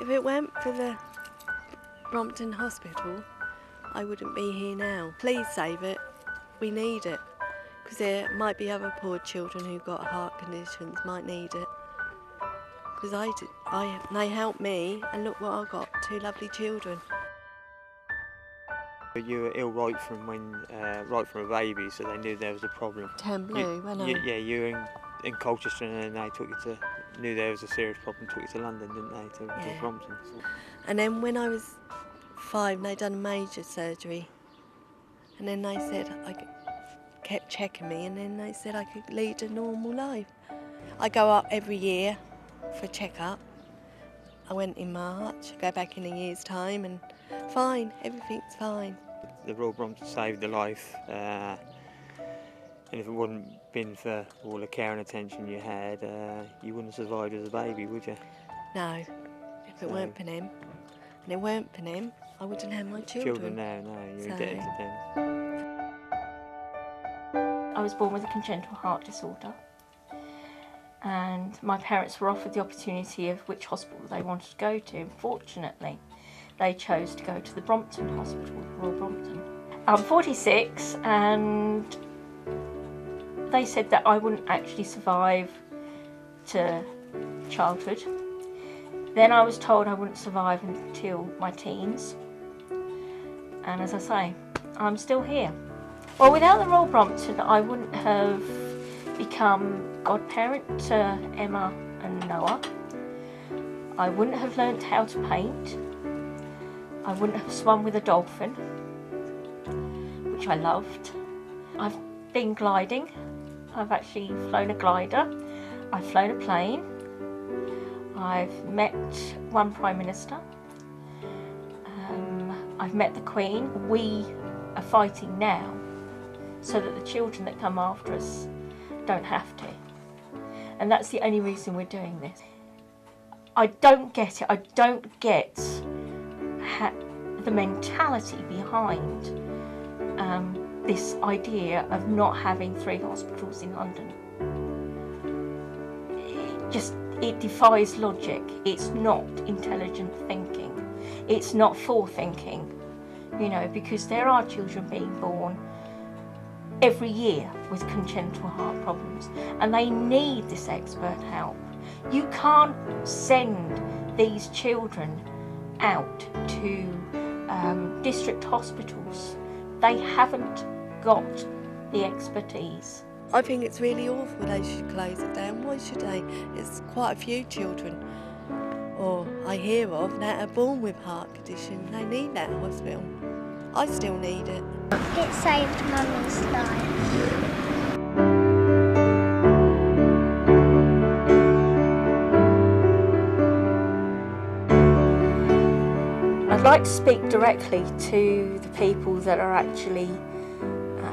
If it weren't for the Brompton Hospital, I wouldn't be here now. Please save it. We need it. Because there might be other poor children who've got heart conditions might need it. Because they helped me, and look what I got, 2 lovely children. You were ill right from a baby, so they knew there was a problem. Turn blue, wasn't I? Yeah, you were in Colchester, and then they knew there was a serious problem, took you to London, didn't they, to Brompton. So. And then when I was 5, they done major surgery. And then they said, kept checking me, and then they said I could lead a normal life. I go up every year for a checkup. I went in March, go back in a year's time, and fine, everything's fine. The Royal Brompton saved the life, and if it wouldn't been for all the care and attention you had, you wouldn't have survived as a baby, would you? No, if it weren't for them, and it weren't for them, I wouldn't have my children. No, you're indebted to them. I was born with a congenital heart disorder, and my parents were offered the opportunity of which hospital they wanted to go to. Unfortunately, they chose to go to the Brompton Hospital, Royal Brompton. I'm 46, and they said that I wouldn't actually survive to childhood. Then I was told I wouldn't survive until my teens, and as I say, I'm still here. Well, without the Royal Brompton, I wouldn't have become godparent to Emma and Noah. I wouldn't have learnt how to paint. I wouldn't have swum with a dolphin, which I loved. I've been gliding. I've actually flown a glider. I've flown a plane. I've met one Prime Minister. I've met the Queen. We are fighting now so that the children that come after us don't have to. And that's the only reason we're doing this. I don't get it. I don't get the mentality behind this idea of not having 3 hospitals in London. It defies logic. It's not intelligent thinking. It's not forethinking, because there are children being born every year with congenital heart problems, and they need this expert help. You can't send these children out to district hospitals. They haven't got the expertise. I think it's really awful they should close it down. Why should they? It's quite a few children, or I hear of, that are born with heart conditions. They need that hospital. I still need it. It saved Mummy's life. I'd like to speak directly to the people that are actually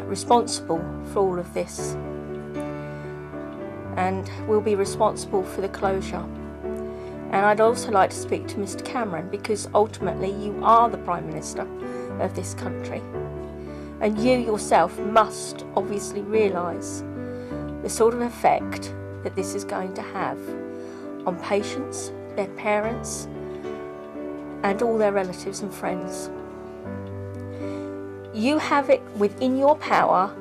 responsible for all of this, and will be responsible for the closure. And I'd also like to speak to Mr. Cameron, because ultimately you are the Prime Minister of this country, and you yourself must obviously realise the sort of effect that this is going to have on patients, their parents, and all their relatives and friends. You have it within your power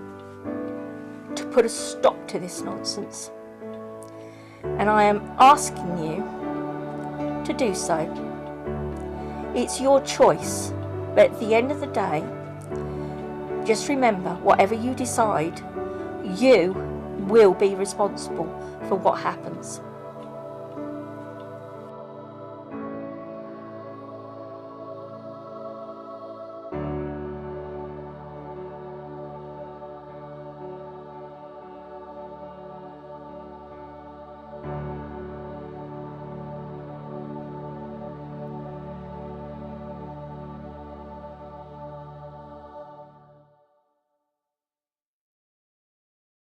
to put a stop to this nonsense, and I am asking you to do so. It's your choice, but at the end of the day, just remember, whatever you decide, you will be responsible for what happens.